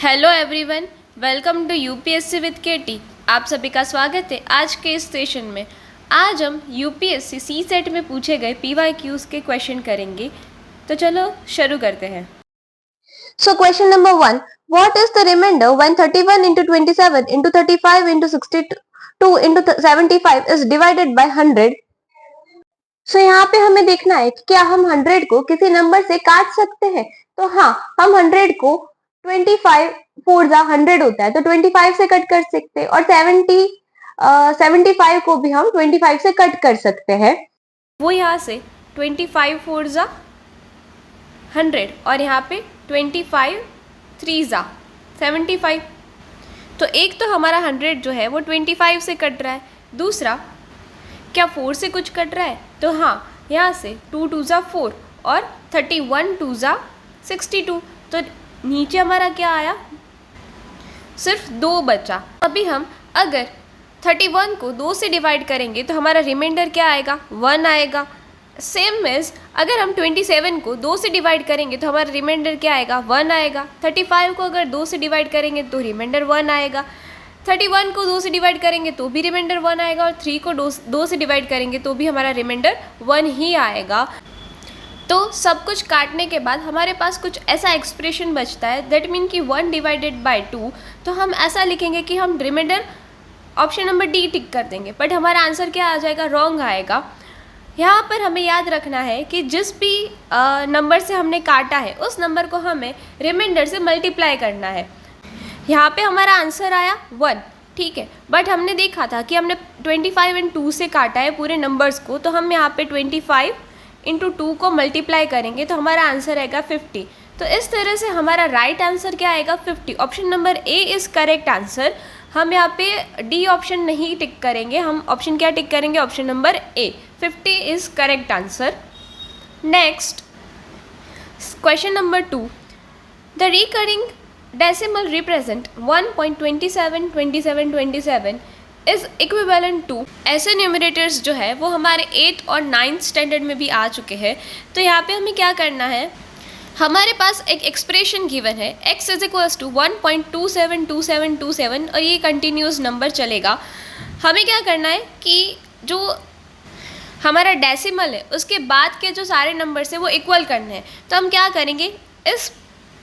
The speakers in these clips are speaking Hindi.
Hello everyone, welcome to UPSC with KT. आप सभी का स्वागत है आज के इस सेशन में। आज हम यूपीएससी सी सेट में पूछे गए पीवाईक्यूज के क्वेश्चन करेंगे। तो चलो शुरू करते हैं। So question number 1, what is the remainder when 31 into 27 into 35 into 62 into 75 is divided by 100? So यहाँ पे हमें देखना है कि क्या हम 100 को किसी नंबर से काट सकते हैं। तो हाँ, हम 100 को 25 4 जा 100 होता है तो 25 से कट कर सकते हैं और 75 को भी हम 25 से कट कर सकते हैं। वो यहाँ से 25 4 जा 100 और यहाँ पे 25 3 जा 75। तो एक तो हमारा 100 जो है वो 25 से कट रहा है, दूसरा क्या 4 से कुछ कट रहा है? तो हाँ, यहाँ से 2 2 जा 4 और 31 2 जा 62। तो नीचे हमारा क्या आया? सिर्फ 2 बचा। अभी हम अगर 31 को 2 से डिवाइड करेंगे तो हमारा रिमाइंडर क्या आएगा? 1 आएगा। सेम एज अगर हम 27 को 2 से डिवाइड करेंगे तो हमारा रिमाइंडर क्या आएगा? 1 आएगा। 35 को अगर 2 से डिवाइड करेंगे तो रिमाइंडर 1 आएगा। 31 को 2 से डिवाइड करेंगे तो भी रिमाइंडर 1 आएगा और 3 को 2 से डिवाइड करेंगे तो भी हमारा रिमाइंडर 1 ही आएगा। तो सब कुछ काटने के बाद हमारे पास कुछ ऐसा एक्सप्रेशन बचता है, दैट मीन कि 1 डिवाइडेड बाय 2। तो हम ऐसा लिखेंगे कि हम रिमाइंडर ऑप्शन नंबर डी टिक कर देंगे, बट हमारा आंसर क्या आ जाएगा? रॉन्ग आएगा। यहाँ पर हमें याद रखना है कि जिस भी नंबर से हमने काटा है उस नंबर को हमें रिमाइंडर से मल्टीप्लाई करना है। यहाँ पे हमारा आंसर आया 1, ठीक है, बट हमने देखा था कि हमने 25 and 2 से काटा है पूरे नंबर्स को, तो हम यहाँ पे 25 इंटू 2 को मल्टीप्लाई करेंगे तो हमारा आंसर आएगा 50। तो इस तरह से हमारा राइट आंसर क्या आएगा? 50। Option number A is correct answer. हम यहाँ पे डी ऑप्शन नहीं टिक करेंगे, हम ऑप्शन क्या टिक करेंगे? Option number A, 50 is correct answer. Next question number 2, the recurring decimal represent 1.272727 is equivalent to। ऐसे न्यूमरेटर्स जो है वो हमारे 8th और 9th स्टैंडर्ड में भी आ चुके हैं। तो यहाँ पे हमें क्या करना है? हमारे पास एक एक्सप्रेशन गिवन है x इज इक्वल्स टू 1.272727 और ये कंटिन्यूस नंबर चलेगा। हमें क्या करना है कि जो हमारा डेसिमल है उसके बाद के जो सारे नंबर्स है वो इक्वल करने हैं। तो हम क्या करेंगे? इस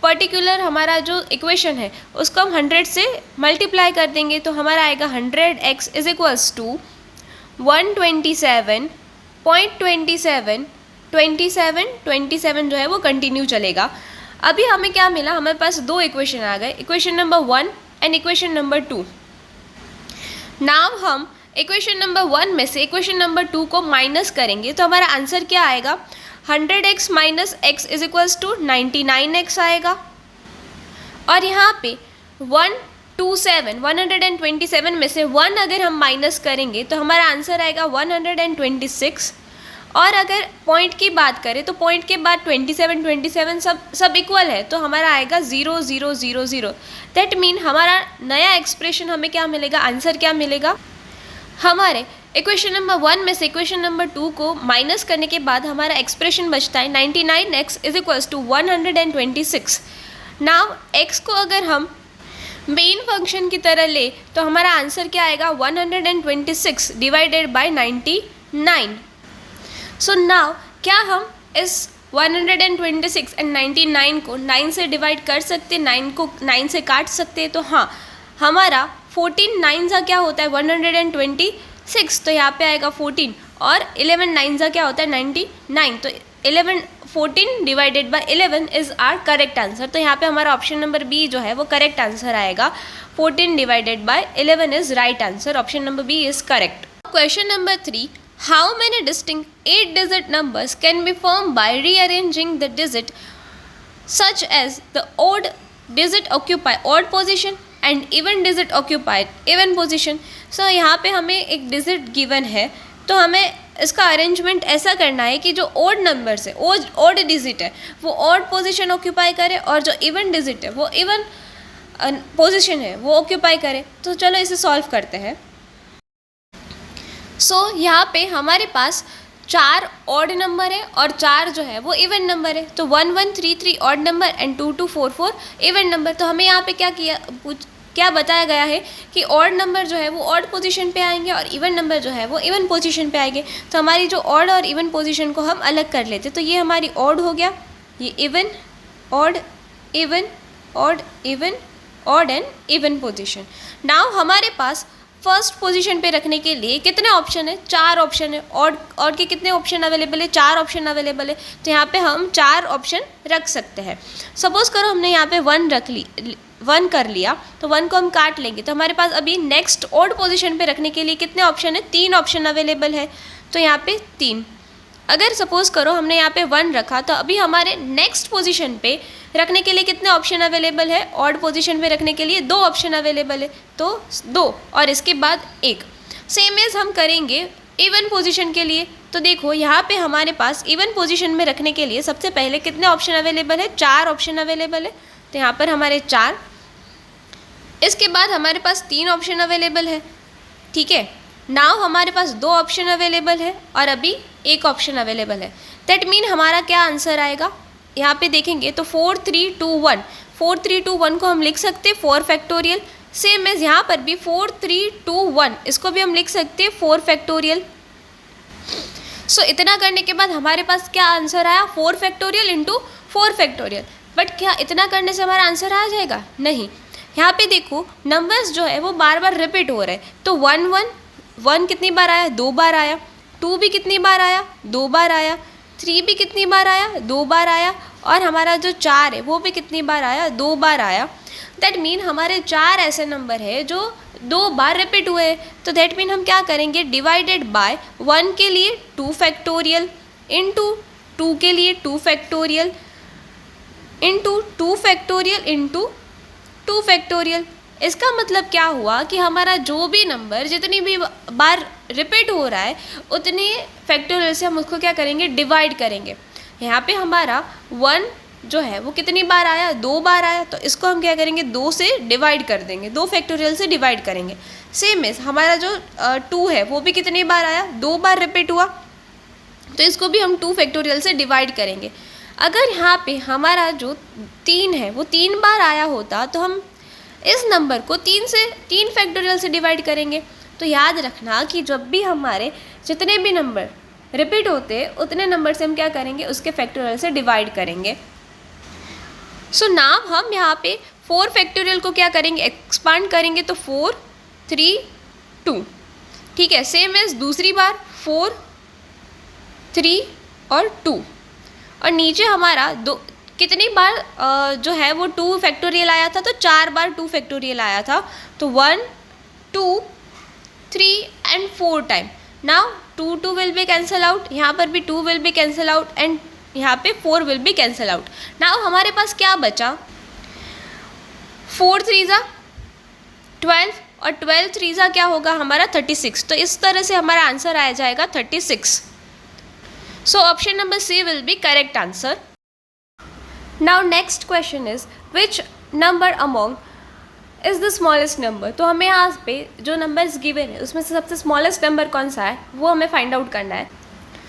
पर्टिकुलर हमारा जो इक्वेशन है उसको हम 100 से मल्टीप्लाई कर देंगे तो हमारा आएगा 100x इज इक्वल्स टू 127.27 जो है वो कंटिन्यू चलेगा। अभी हमें क्या मिला? हमारे पास 2 इक्वेशन आ गए, equation number 1 and equation number 2। Now हम इक्वेशन नंबर 1 में से इक्वेशन नंबर 2 को माइनस करेंगे तो हमारा आंसर क्या आएगा? 100x minus x is equals to 99x आएगा। और यहाँ पे 127 में से 1 अगर हम माइनस करेंगे तो हमारा आंसर आएगा 126। और अगर पॉइंट की बात करें तो पॉइंट के बाद 27 सब इक्वल है तो हमारा आएगा 0 0 0 0। दैट मीन हमारा नया एक्सप्रेशन हमें क्या मिलेगा? आंसर क्या मिलेगा? हमारे इक्वेशन नंबर 1 में से इक्वेशन नंबर 2 को माइनस करने के बाद हमारा एक्सप्रेशन बचता है 99x is equals to 126। Now x को अगर हम मेन फंक्शन की तरह ले तो हमारा आंसर क्या आएगा? 126 डिवाइडेड बाय 99। सो नाउ क्या हम इस 126 एंड 99 को 9 से डिवाइड कर सकते, 9 को 9 से काट सकते हैं? तो हाँ, हमारा 14 9 का क्या होता है? 126। तो यहाँ पे आएगा 14 और 11 9 का क्या होता है? 99। तो 14 divided by 11 is our correct answer. तो यहाँ पे हमारा ऑप्शन नंबर बी जो है वो करेक्ट आंसर आएगा। 14 divided by 11 is right answer. Option number B is correct. Question number 3, how many distinct 8 digit numbers can be form by rearranging the digit such as the odd digit occupy odd position and even digit occupied even position। so यहाँ पे हमें एक डिजिट गिवन है तो हमें इसका अरेंजमेंट ऐसा करना है कि जो ओड नंबर्स है, ओड डिजिट है वो ओड पोजीशन ऑक्यूपाई करे और जो इवन डिजिट है वो इवन पोजीशन है वो ऑक्यूपाई करे। तो चलो इसे सॉल्व करते हैं। सो यहाँ पे हमारे पास 4 ऑड नंबर है और 4 जो है वो इवन नंबर है, तो 1 1 3 3 odd number and 2 2 4 4 even number. तो हमें यहाँ पे क्या बताया गया है कि ऑड नंबर जो है वो ऑड पोजीशन पे आएंगे और इवन नंबर जो है वो इवन पोजीशन पे आएंगे। तो हमारी जो ऑड और इवन पोजीशन को हम अलग कर लेते, तो ये हमारी ऑड हो गया, ये even, odd, even, odd, even, odd and even position. Now हमारे पास फर्स्ट पोजीशन पे रखने के लिए कितने ऑप्शन है? 4 ऑप्शन है। ऑड के कितने ऑप्शन अवेलेबल है? 4 ऑप्शन अवेलेबल है। तो यहाँ पे हम 4 ऑप्शन रख सकते हैं। सपोज करो हमने यहाँ पे 1 कर लिया, तो 1 को हम काट लेंगे, तो हमारे पास अभी नेक्स्ट ऑड पोजीशन पे रखने के लिए कितने ऑप्शन है? 3 ऑप्शन अवेलेबल है। तो यहाँ पे 3। अगर सपोज करो हमने यहाँ पे 1 रखा, तो अभी हमारे नेक्स्ट पोजीशन पे रखने के लिए कितने ऑप्शन अवेलेबल है? ऑड पोजीशन पे रखने के लिए 2 ऑप्शन अवेलेबल है, तो 2 और इसके बाद 1। सेम एज हम करेंगे इवन पोजीशन के लिए। तो देखो यहाँ पे हमारे पास इवन पोजीशन में रखने के लिए सबसे पहले कितने ऑप्शन अवेलेबल है? 4 ऑप्शन अवेलेबल है। तो यहाँ पर हमारे 4, इसके बाद हमारे पास 3 ऑप्शन अवेलेबल है। ठीक है, नाउ हमारे पास 2 ऑप्शन अवेलेबल है और अभी 1 ऑप्शन अवेलेबल है। दैट मीन हमारा क्या आंसर आएगा? यहाँ पे देखेंगे तो 4 3 2 1, 4 3 2 1 को हम लिख सकते हैं 4 फैक्टोरियल। सेम एज यहाँ पर भी 4 3 2 1, इसको भी हम लिख सकते हैं 4 फैक्टोरियल। सो इतना करने के बाद हमारे पास क्या आंसर आया? 4 फैक्टोरियल इंटू 4 फैक्टोरियल। बट क्या इतना करने से हमारा आंसर आ जाएगा? नहीं। यहाँ पे देखो नंबर्स जो है वो बार बार रिपीट हो रहे हैं। तो 1 कितनी बार आया? 2 बार आया। 2 भी कितनी बार आया? 2 बार आया। 3 भी कितनी बार आया? 2 बार आया। और हमारा जो 4 है वो भी कितनी बार आया? 2 बार आया। दैट मीन हमारे 4 ऐसे नंबर है जो 2 बार रिपीट हुए। तो दैट मीन हम क्या करेंगे? डिवाइडेड बाय 1 के लिए 2 फैक्टोरियल इंटू 2 के लिए 2 factorial into 2 factorial into 2 factorial. इसका मतलब क्या हुआ कि हमारा जो भी नंबर जितनी भी बार रिपीट हो रहा है उतने फैक्टोरियल से हम उसको क्या करेंगे? डिवाइड करेंगे। यहाँ पे हमारा 1 जो है वो कितनी बार आया? 2 बार आया। तो इसको हम क्या करेंगे? 2 से डिवाइड कर देंगे, 2 फैक्टोरियल से डिवाइड करेंगे। सेम है हमारा जो 2 है वो भी कितनी बार आया? 2 बार रिपीट हुआ। तो इसको भी हम 2 फैक्टोरियल से डिवाइड करेंगे। अगर यहाँ पे हमारा जो 3 है वो 3 बार आया होता तो हम इस नंबर को 3 फैक्टोरियल से डिवाइड करेंगे। तो याद रखना कि जब भी हमारे जितने भी नंबर रिपीट होते हैं उतने नंबर से हम क्या करेंगे? उसके फैक्टोरियल से डिवाइड करेंगे। सो नाउ हम यहाँ पे 4 फैक्टोरियल को क्या करेंगे? एक्सपांड करेंगे। तो 4 3 2। ठीक है, सेम एज दूसरी बार 4 3 और 2। और नीचे हमारा कितनी बार जो है वो 2 फैक्टोरियल आया था? तो 4 बार 2 फैक्टोरियल आया था। तो 1 2 3 and 4 time. Now 2 will be cancel out, यहाँ पर भी 2 will be cancel out and यहाँ पे 4 will be cancel out. Now हमारे पास क्या बचा? 4 3 12 और 12 3 क्या होगा हमारा? 36। तो इस तरह से हमारा आंसर आ जाएगा 36। So option number C will be correct answer. Now next question is which number among is the smallest number. तो हमें यहाँ पे जो नंबर्स गिवन है उसमें से सबसे स्मॉलेस्ट नंबर कौन सा है वो हमें फाइंड आउट करना है।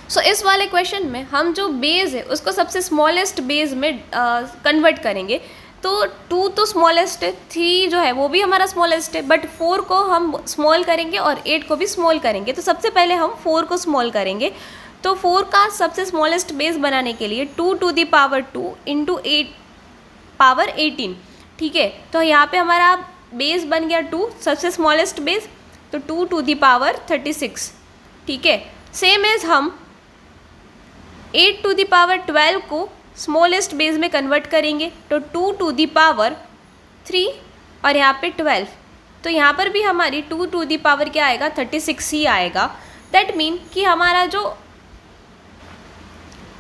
सो इस वाले क्वेश्चन में हम जो बेस है उसको सबसे स्मॉलेस्ट बेस में कन्वर्ट करेंगे। तो 2 तो स्मॉलेस्ट है, 3 जो है वो भी हमारा स्मॉलेस्ट है, बट 4 को हम स्मॉल करेंगे और 8 को भी स्मॉल करेंगे। तो सबसे पहले हम 4 को स्मॉल करेंगे। तो 4 का सबसे स्मॉलेस्ट बेस बनाने के लिए 2 to the power 2 into 8 power 18। ठीक है, तो यहाँ पे हमारा बेस बन गया 2, सबसे स्मॉलेस्ट बेस, तो 2 to the power 36। ठीक है, सेम एज हम 8 to the power 12 को स्मॉलेस्ट बेस में कन्वर्ट करेंगे। तो 2 to the power 3 और यहाँ पे 12। तो यहाँ पर भी हमारी 2 to the power क्या आएगा? 36 ही आएगा। दैट मीन कि हमारा जो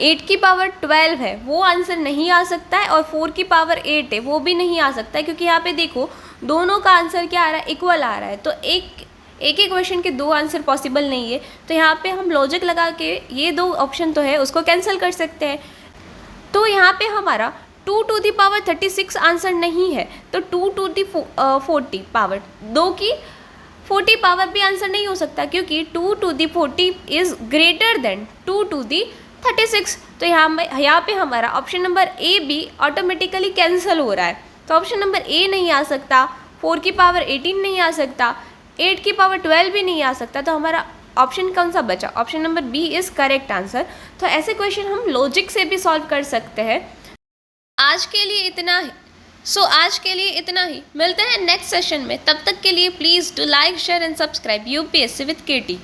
8 की पावर 12 है वो आंसर नहीं आ सकता है और 4 की पावर 8 है वो भी नहीं आ सकता है, क्योंकि यहाँ पे देखो दोनों का आंसर क्या आ रहा है? इक्वल आ रहा है। तो एक क्वेश्चन के 2 आंसर पॉसिबल नहीं है। तो यहाँ पे हम लॉजिक लगा के ये 2 ऑप्शन तो है उसको कैंसिल कर सकते हैं। तो यहाँ पे हमारा 2 to the power 36 आंसर नहीं है, तो 2 to the 40 पावर 2 की 40 पावर भी आंसर नहीं हो सकता, क्योंकि 2 to the 40 is greater than 2 to the 36। तो यहाँ पे हमारा ऑप्शन नंबर ए भी ऑटोमेटिकली कैंसिल हो रहा है। तो ऑप्शन नंबर ए नहीं आ सकता, 4 की पावर 18 नहीं आ सकता, 8 की पावर 12 भी नहीं आ सकता। तो हमारा ऑप्शन कौन सा बचा? Option number B is correct answer. तो ऐसे क्वेश्चन हम लॉजिक से भी सॉल्व कर सकते हैं। आज के लिए इतना ही। आज के लिए इतना ही। मिलते हैं नेक्स्ट सेशन में। तब तक के लिए please do like, share and subscribe UPSC with KT।